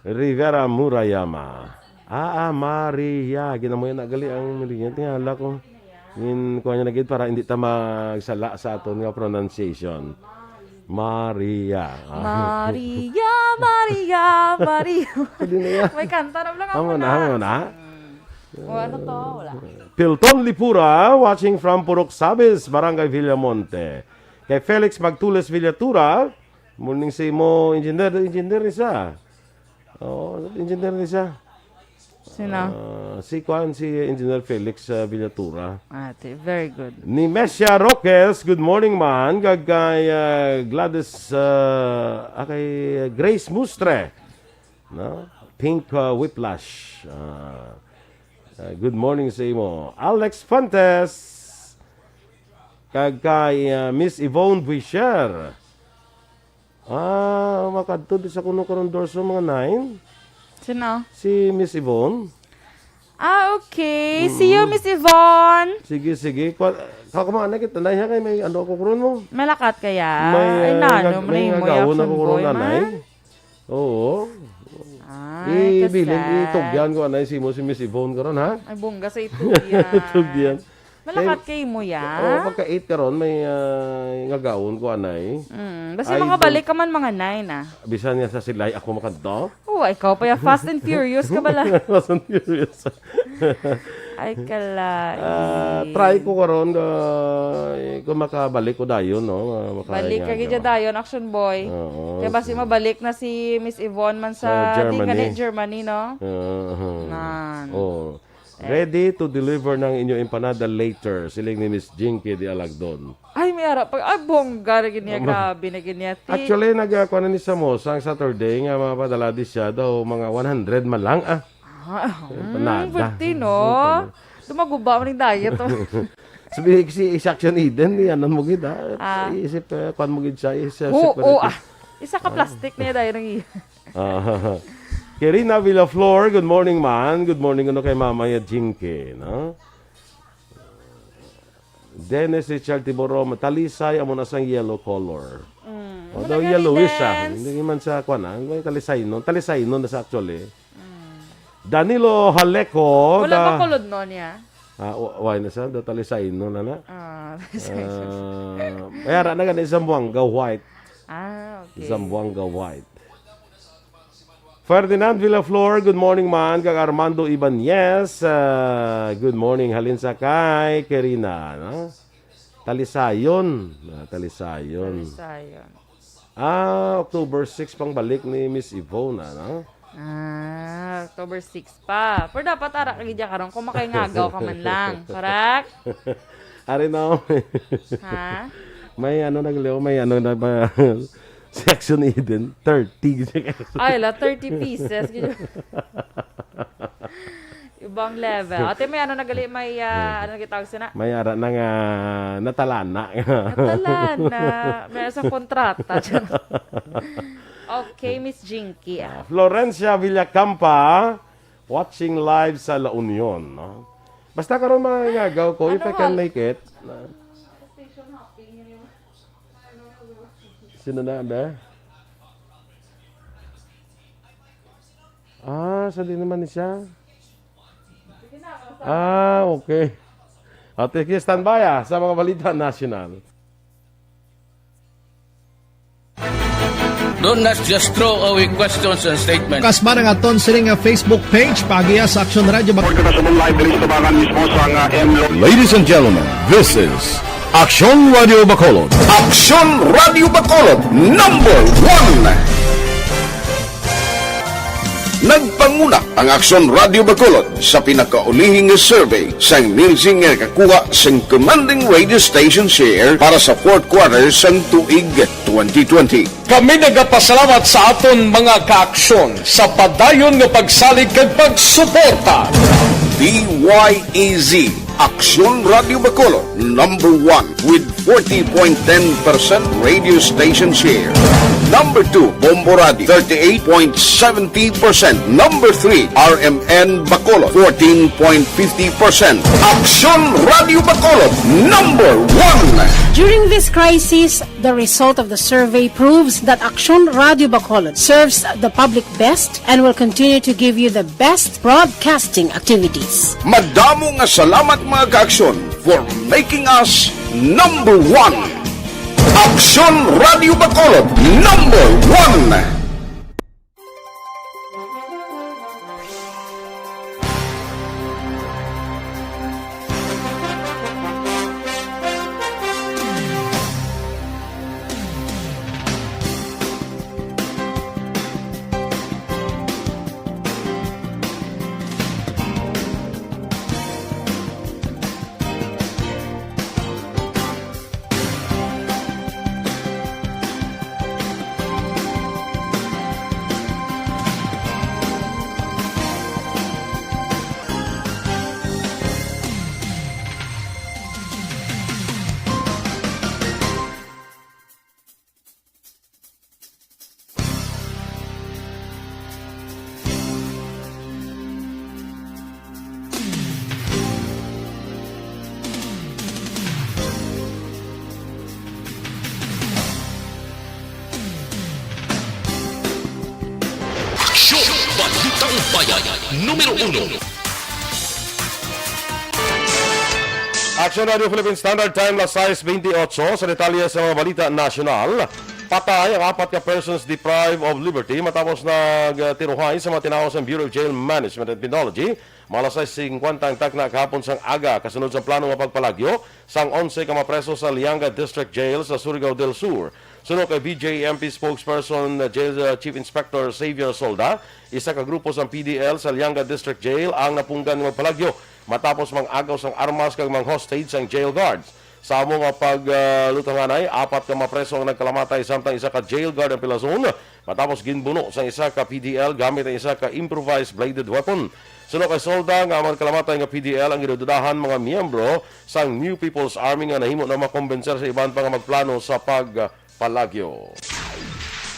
Rivera Murayama. Maria. Ginamo yan nagali ang Maria. Tingala ko. Kuha niya nagid para hindi ta magsala sa aton nga pronunciation. Maria. Maria. May kanta na lang ako na. Ano to? Wala. Pilton Lipura, watching from Purok Sabis, Barangay Villamonte. Kay Felix Magtules Villatura, morning say mo, engineer ni siya. Engineer ni siya. Sino? Si Engineer Felix Villatura. Very good. Ni Mesia Roques, good morning man. Kay Gladys, kay Grace Mustre. No? Pink Whiplash. Good morning sa imo. Alex Fantes. Kay Miss Yvonne Buisher. Makadto sa kuno karon dorso mga 9. Sino? Si Miss Yvonne. Okay. See you, Miss Yvonne. Sige. Kakumana kita na kay may ano ko karon mo. Malakat kaya? May mo gawon na ko boy karon nanay. Oo. Ibilin itugyan ko anay si Miss Yvonne karon ha. Ay bongga sa itugyan. Itugyan. Malakat kay mo ya. Pagka 8 karon may ngagawon ko anay. Basta makabalik ka man mga 9 Bisan niya sa silay ako makanto. Ikaw pa ya Fast and Furious ka bala. Fast and Furious. Ay kalai. Try ko karon kung makabalik ko dayon no. Balik ka gid dayon action boy. Kaya basi mabalik na si Miss Yvonne man sa Germany no. Ready to deliver ng inyong empanada later. Siling ni Miss Jinky di Alagdon. Ay, may ara. Bongga na ganyan. Grabe na ganyan. Actually, nagkakuha na ni Samos ang Saturday nga mapadala di siya daw mga 100 man lang. Empanada. Pwede no? Tumaguba mo ng diet. Sabi si Aksyon Eden, yanan mo gid Isip, kuhan mo gid siya. Isa ka plastic niya dahil nang Kirina Villaflor, good morning man. Good morning kay Mama ya Jinky, no? Dennis Richard Tiboro, talisay amo na sang yellow color. Although yellowish siya. Hindi man sa kuan talisay no na sa actually. Danilo Haleco. Wala ba kulod no niya? Why na sa talisay no na. Mayara na ganun Zamboanga white. Okay. Zamboanga white. Ferdinand Villaflor, good morning man. Kag Armando Ibanez, good morning. Halin sa kay Kerina. No? Talisayon. October 6 pang balik ni Miss Yvonne. No? October 6 pa. Pero dapat ara ka gidya karon kung makaingagaw ka man lang. Correct? Ari na. Ha? May na ba Section Eden, 30. Ay, 30 pieces. Ibang level. Ate, may nagali, may, kitawag sila? May ara na nga, natalana. May isang kontrata. Okay, Miss Jinky. Florencia Villacampa, watching live sa La Union. No? Basta karon magagaw ko, if I can make it. Sino na ba? Sali naman siya. Okay. Ate, stand by sa mga balita national. Do not just throw away questions and statements. Kasbarang aton siling Facebook page pagiya sa Aksyon Radio. Ladies and gentlemen, this is Aksyon Radio Bacolod. Aksyon Radio Bacolod, #1. Nagpanguna ang Aksyon Radio Bacolod sa pinakaulihing survey sa Nielsen nga kakuha sa commanding radio station share para sa fourth quarter sa tuig 2020. Kami nagapasalamat sa aton mga kaaksyon sa padayon nga pagsalig kag pagsuporta. DYEZ Aksyon Radio Bacolod, #1 with 40.10% radio station share. Number 2, Bombo Radio, 38.70%. Number 3, RMN Bacolod, 14.50%. Aksyon Radio Bacolod, number 1. During this crisis, the result of the survey proves that Aksyon Radio Bacolod serves the public best and will continue to give you the best broadcasting activities. Madamo nga salamat mga ka-aksyon for making us number 1. Aksyon Radio Bacolod, number 1. Aksyon! Balitang Bayan, numero 1. Aksyon Radio Philippine Standard Time, las 6:28. Sa detalye sa mga balita nasyonal, patay ang 4 ka persons deprived of liberty matapos nagtiruhay sa mga tinaos ng Bureau of Jail Management and Penology. Malas 6:50 ang takna kahapon sang aga kasunod sa plano nga pagpalagyo sang 11 ka mapreso sa Salanga District Jail sa Surigao del Sur. Sunod kay BJMP spokesperson Jail Chief Inspector Xavier Solda, isa ka grupo sa PDL sa Salanga District Jail ang napunggan ng pagpalagyo matapos mang-agaw sang armas kag mang-hostage sang jail guards. Sa amo nga paglutanganay, 4 ka mapreso ang nagkalamatay samtang isa ka jail guard ang pilazon matapos ginbuno sang isa ka PDL gamit ang isa ka improvised bladed weapon. Sunod kay Solda nga ang kalamatay nga PDL ang gidududahan mga miyembro sang New People's Army nga nahimo na makombenser sa iban pa nga magplano sa pagpalagyo.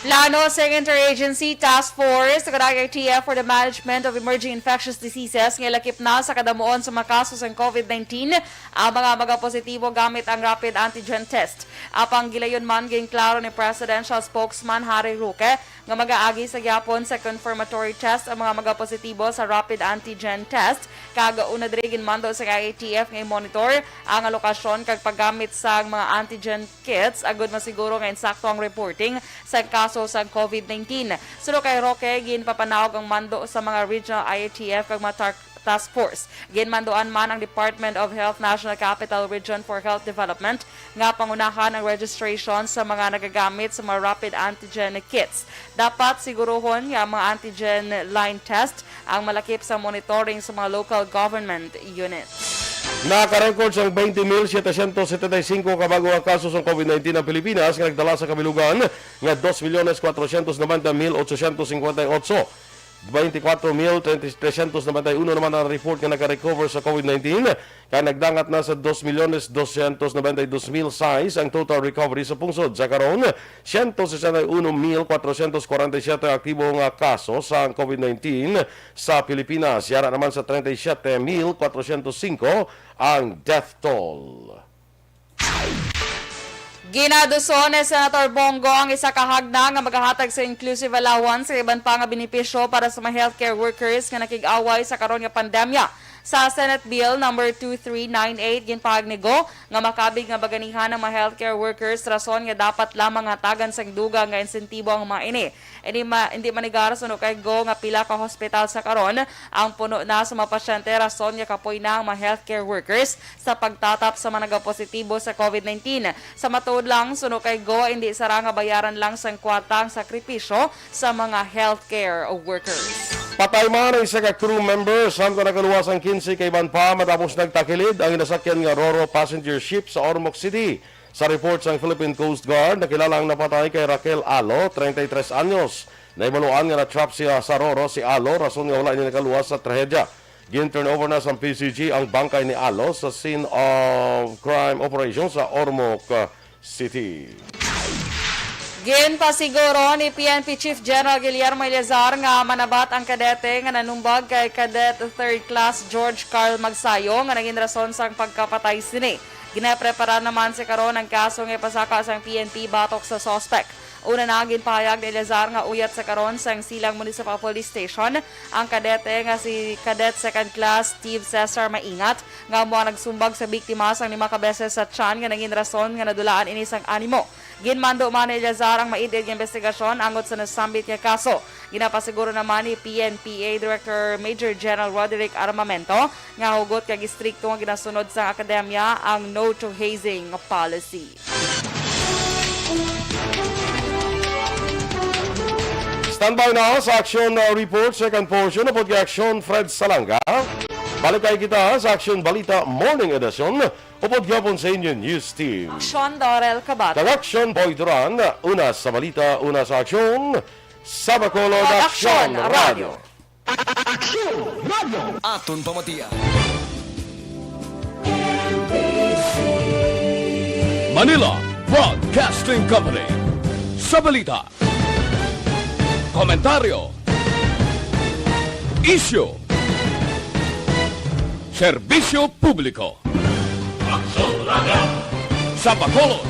Plano sa Interagency Task Force sa ITF for the Management of Emerging Infectious Diseases nga lakip na sa kadamuon sa mga kaso ng COVID-19 ang mga positibo gamit ang rapid antigen test. Apang gilayon man ging klaro ni Presidential Spokesman Harry Roque nga mag-aagi sa gyapon sa confirmatory test ang mga positibo sa rapid antigen test kag una diri ginmando sa IATF nga monitor ang lokasyon kag paggamit sa mga antigen kits agud masiguro nga insakto ang reporting sa kaso sa COVID-19. Suno kay Roque ginpapanawag ang mando sa mga regional IATF kag mga task force. Ginmandoan man ang Department of Health National Capital Region for Health Development nga pangunahan ang registration sa mga nagagamit sa mga rapid antigen kits. Dapat siguruhon nga mga antigen line test ang malakip sa monitoring sa mga local government units. Nakarecord sang 20,775 kabago ang kaso sa COVID-19 ng Pilipinas nga nagdala sa kabilugan nga 2,490,858. 24,391 naman ang report nga naka-recover sa COVID-19 kaya nagdangat na sa 2,292,006 ang total recovery sa pungsod. Sa karon, 161,447 aktibo nga kaso sa COVID-19 sa Pilipinas. Yara naman sa 37,405 ang death toll. Ginaduson ni Senator Bongo ang isa ka hagna nga maghahatag sa inclusive allowance sa iban pa nga benepisyo para sa mga healthcare workers nga nakig-away sa karon nga pandemya. Sa Senate Bill number 2398 ginpahagnigo nga makabig nga baganihan ng mga healthcare workers rason nga dapat lamang hatagan sang dugang nga insentibo ang mga ini. Hindi manigar suno kay go nga pila ka hospital sa karon ang puno na sa mga pasyente rason nga kapoy na ang mga healthcare workers sa pagtatap sa mga nagapositibo sa COVID-19. Sa matuod lang suno kay go hindi sara nga bayaran lang sang kwata ang sakripisyo sa mga healthcare workers. Patay man ang isa ka crew member samtang nakaluwas ang 15 kay iban pa matapos nagtakilid ang inasakyan nga Roro passenger ship sa Ormoc City. Sa report sa Philippine Coast Guard, nakilala ang napatay kay Raquel Alo, 33 anyos. Naimaluan nga na-trap siya sa Roro si Alo, rason nga wala niya nakaluwas sa trahedya. Gin-turnover na sa PCG ang bangkay ni Alo sa scene of crime operation sa Ormoc City. Gin pasiguro ni PNP Chief General Guillermo Eleazar nga manabat ang kadete nga nanumbag kay Cadet 3rd Class George Carl Magsayo nga naging rason sang pagkapatay sini. Ginaprepara naman si karon ang kaso nga ipasaka sang PNP batok sa suspect. Una na ginpahayag ni Eleazar nga uyat sa karon sang Silang Municipal Police Station ang kadete nga si Cadet 2nd Class Steve Cesar Maingat nga mo nagsumbag sa biktima sang 5 kabeses sa tiyan nga naging rason nga nadulaan ini sang animo. Ginmando man ni Eleazar ang maidid nga investigasyon angot sa nasambit nga kaso. Ginapasiguro naman ni PNPA Director Major General Roderick Armamento nga hugot kag istrikto nga ginasunod sa akademya ang no to hazing policy. Standby na sa Aksyon Report, second portion ng Aksyon Fred Salanga. Balik kayo kita sa Aksyon Balita Morning Edition upod yapon sa inyo news team. Aksyon Dorel Kabat. Kang Aksyon Boy Duran, una sa balita, una sa aksyon, sa Bacolod Aksyon Radio. Aton pamatian. Manila Broadcasting Company. Sa balita, komentaryo, isyu, serbisyo publiko. Sa Bacolod,